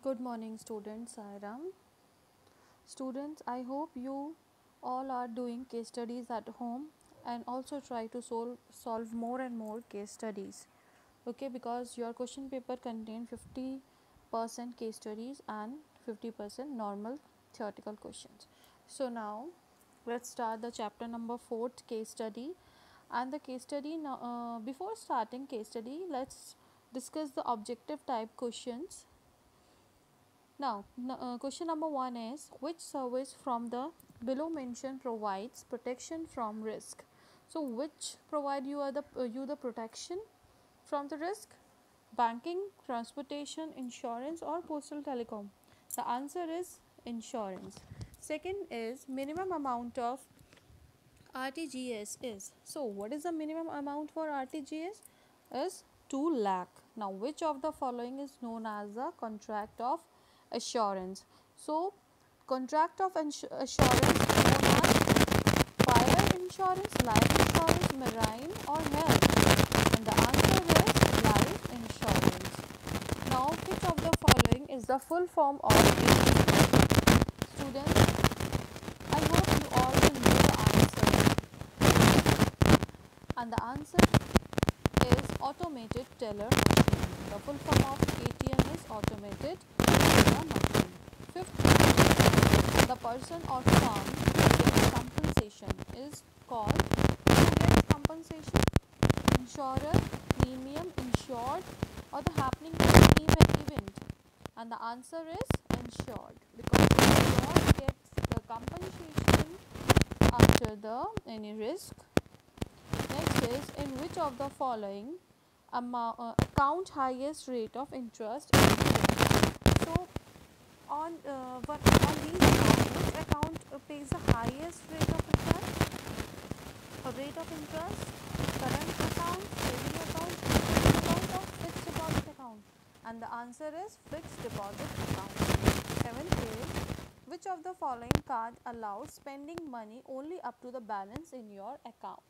Good morning, students. Sairam. Students, I hope you all are doing case studies at home and also try to solve more and more case studies. Okay, because your question paper contain 50% case studies and 50% normal theoretical questions. So now let's start the chapter number 4th case study. And the case study now, before starting case study, let's discuss the objective type questions. Now, question number 1 is, which service from the below mentioned provides protection from risk? So, which provide you the protection from the risk? Banking, transportation, insurance, or postal telecom? The answer is insurance. Second is, minimum amount of RTGS is. So, what is the minimum amount for RTGS? Is 2 lakh. Now, which of the following is known as a contract of assurance? So, contract of assurance known as fire insurance, life insurance, marine, or health. And the answer is life insurance. Now, which of the following is the full form of ATM? Students, I hope you all will know the answer. And the answer is automated teller machine. The full form of ATM is automated teller machine. Fifth, the person or firm who gets compensation is called, who gets compensation? Insurer, premium, insured, or the happening event. And the answer is insured, because insured gets the compensation after the any risk. Next is, in which of the following account highest rate of interest is given? So, on these accounts, which account pays the highest rate of interest? A rate of interest, current account, saving account, savings account, or fixed deposit account? And the answer is fixed deposit account. Seventh is, which of the following card allows spending money only up to the balance in your account?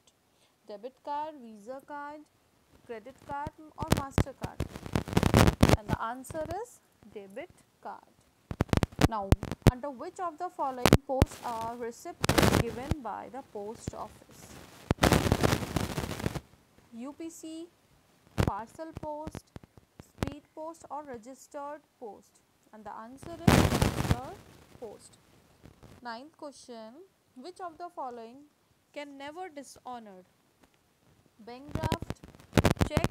Debit card, Visa card, credit card, or MasterCard? And the answer is debit card. Now, under which of the following posts a receipt is given by the post office? UPC, parcel post, speed post, or registered post? And the answer is registered post. Ninth question, which of the following can never dishonored? Bank draft, check,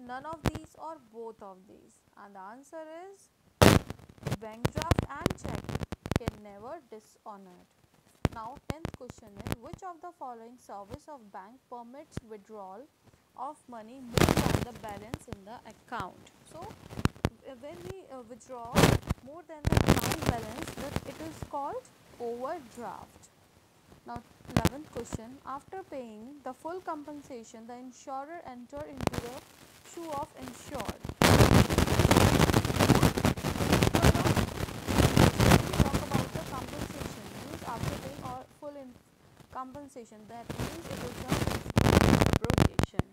none of these, or both of these? And the answer is bank draft and check can never dishonored. Now 10th question is, which of the following service of bank permits withdrawal of money more than the balance in the account? So when we withdraw more than the account balance, it is called overdraft. Now 11th question, after paying the full compensation, the insurer enter into the shoe of insured. Talk about the compensation means after paying or full compensation, that means it is the principle of abrogation.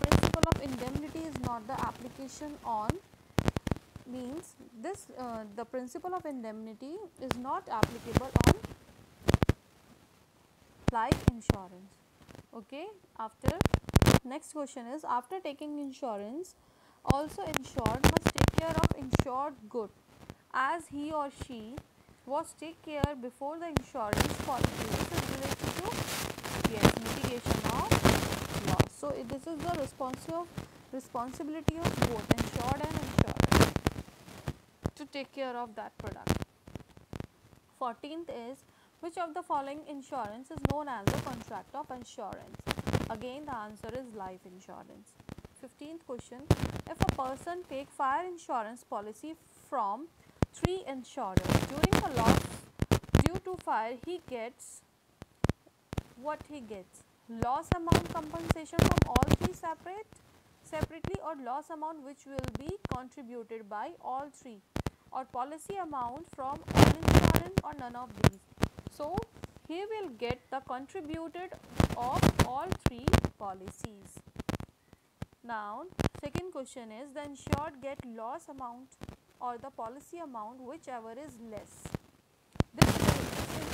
Principle of indemnity is not the application on, means this the principle of indemnity is not applicable on life insurance. Okay, after next question is, after taking insurance, also insured must take care of insured good as he or she was take care before the insurance policy. This is related to, yes, mitigation of loss. So this is the responsibility of both insured and insurer to take care of that product. 14th is, which of the following insurance is known as a contract of assurance? Again the answer is life insurance. 15th question, if a person take fire insurance policy from 3 insurers, during a loss due to fire, he gets what he gets? Loss amount compensation from all 3 separately, or loss amount which will be contributed by all 3, or policy amount from all insurance, or none of these? So he will get the contributed of all 3 policies. Now Second question is the insured get loss amount or the policy amount whichever is less. This is related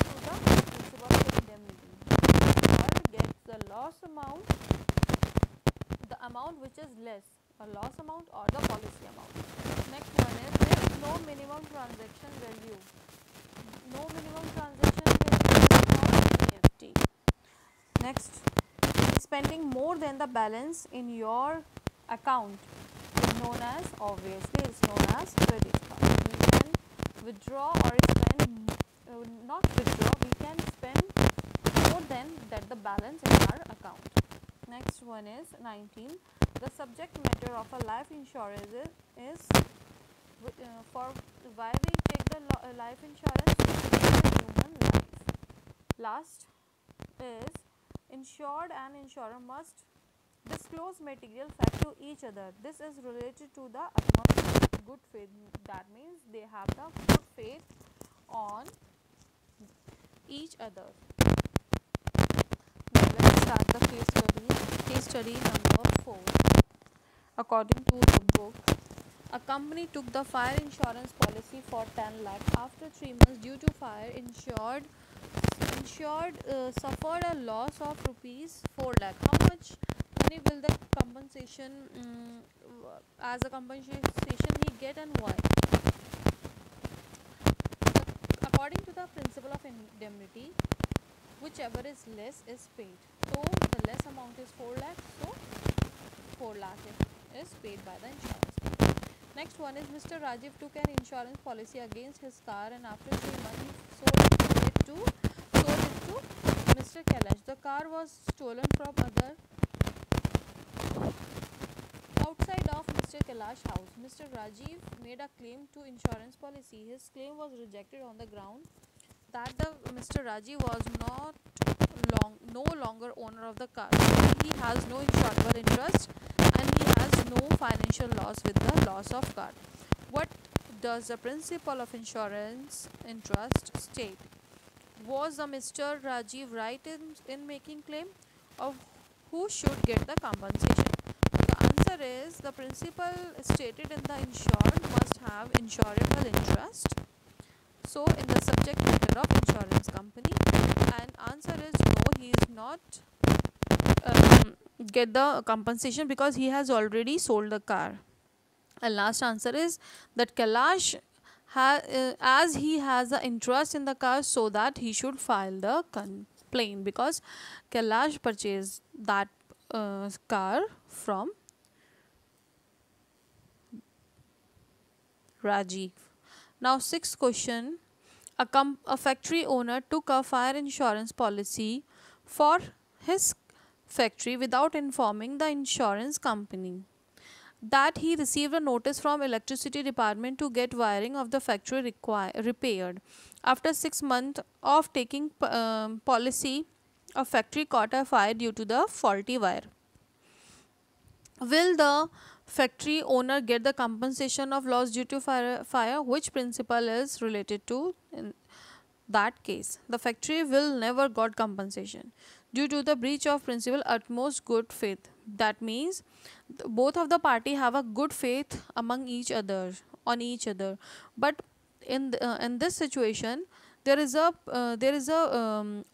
to the principle of indemnity. Insured gets the loss amount, the amount which is less, a loss amount or the policy amount. Next one is there is no minimum transaction value. No minimum transaction value for NEFT. Next, spending more than the balance in your account is known as, obviously it's known as credit card. We can withdraw or spend, not withdraw, we can spend more than that the balance in our account. Next one is 19. The subject matter of a life insurance is for why we take the life insurance to protect human life. Last is insured and insurer must disclose material fact to each other. This is related to the utmost good faith. That means they have the good faith on each other. Now let's start the case study. Case study number 4. According to the book, a company took the fire insurance policy for 10 lakh. After 3 months, due to fire, insured suffered a loss of rupees 4 lakh. How much money will the compensation as a compensation he get and why? According to the principle of indemnity, whichever is less is paid. So the less amount is 4 lakh, so 4 lakh is paid by the insurance company. Next one is Mr. Rajiv took an insurance policy against his car and after 3 months he sold it to Mr. Kailash. The car was stolen from outside of Mr. Kailash's house. Mr. Rajiv made a claim to insurance policy. His claim was rejected on the ground that Mr. Rajiv was no longer owner of the car. He has no insurable interest and he has no financial loss with the loss of car. What does the principle of insurance interest state? Was the Mr. Rajiv right in making claim, or who should get the compensation? The answer is the principle stated in the insured must have insurable interest. So in the subject matter of insurance company, and answer is no, he is not get the compensation because he has already sold the car. And last answer is that Kailash as he has the interest in the car, so that he should file the complaint because Kailash purchased that car from Rajiv. Now 6th question. A factory owner took a fire insurance policy for his factory without informing the insurance company that he received a notice from electricity department to get wiring of the factory repaired. After 6 months of taking policy, a factory caught a fire due to the faulty wire. Will the factory owner get the compensation of loss due to fire? Which principle is related to in that case? The factory will never got compensation due to the breach of principle utmost good faith. That means both of the party have a good faith among each other on each other, but in this situation there is a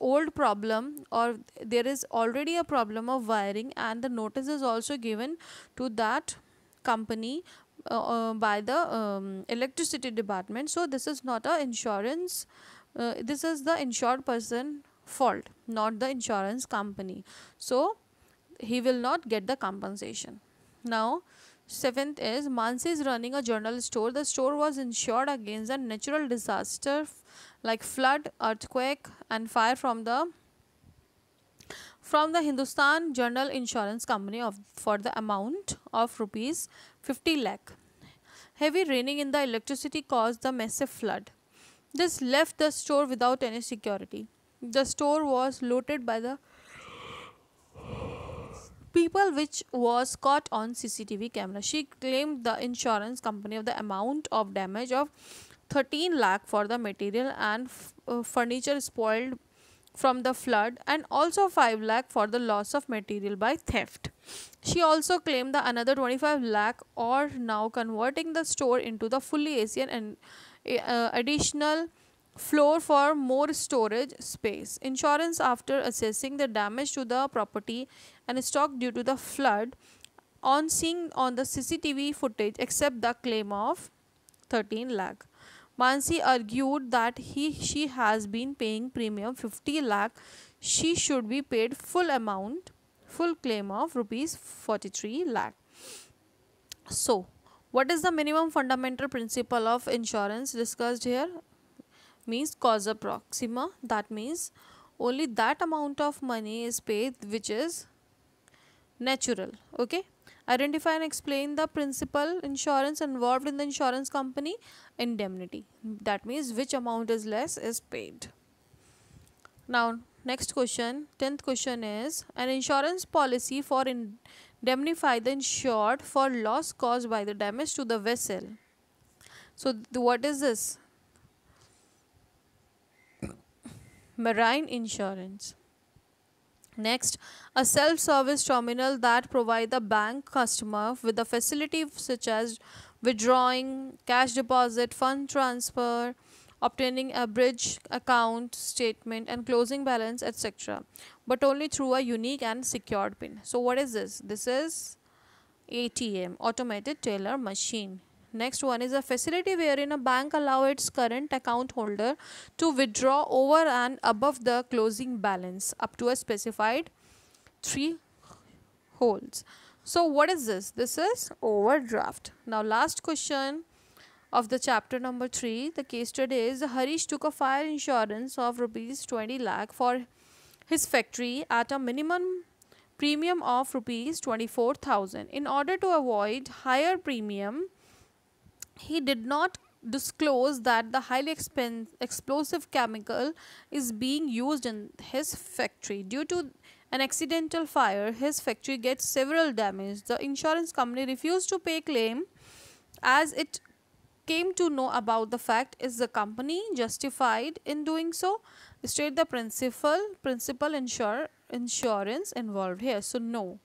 old problem, or there is already a problem of wiring, and the notice is also given to that company by the electricity department. So this is not a insurance, this is the insured person fault, not the insurance company. So he will not get the compensation. Now 7th is Mansi is running a general store. The store was insured against a natural disaster like flood, earthquake and fire from the Hindustan General Insurance Company for the amount of rupees 50 lakh. Heavy raining in the electricity caused the massive flood. This left the store without any security. The store was looted by the people, which was caught on CCTV camera. She claimed the insurance company of the amount of damage of 13 lakh for the material and furniture spoiled from the flood and also 5 lakh for the loss of material by theft. She also claimed the another 25 lakh or now converting the store into the fully ASEAN and additional floor for more storage space. Insurance, after assessing the damage to the property and stock due to the flood, on seeing on the CCTV footage, accept the claim of 13 lakh. Mansi argued that she has been paying premium 50 lakh. She should be paid full amount, full claim of rupees 43 lakh. So, what is the minimum fundamental principle of insurance discussed here? Means causa proxima. That means only that amount of money is paid which is natural. Okay. Identify and explain the principal insurance involved in the insurance company. Indemnity. That means which amount is less is paid. Now, next question, 10th question is an insurance policy for indemnify the insured for loss caused by the damage to the vessel. So, what is this? Marine insurance. Next, a self-service terminal that provide the bank customer with the facility such as withdrawing, cash deposit, fund transfer, obtaining a bridge account statement and closing balance, etc. But only through a unique and secured PIN. So what is this? This is ATM, automated teller machine. Next one is a facility wherein a bank allow its current account holder to withdraw over and above the closing balance up to a specified 3 holes. So what is this? This is overdraft. Now last question of the chapter number 3, the case study is Harish took a fire insurance of rupees 20 lakh for his factory at a minimum premium of rupees 24,000. In order to avoid higher premium, he did not disclose that the highly explosive chemical is being used in his factory. Due to an accidental fire, his factory gets several damage. The insurance company refused to pay claim as it came to know about the fact. Is the company justified in doing so? State the principal insurance involved here. So no.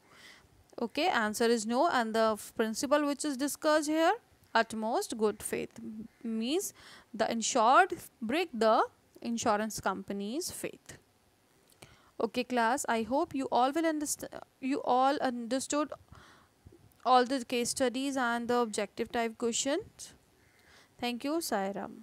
Okay, answer is no. And the principle which is discussed here, utmost good faith, means the insured break the insurance company's faith. Okay class, I hope you all will understand, you all understood all the case studies and the objective type questions. Thank you, Sairam.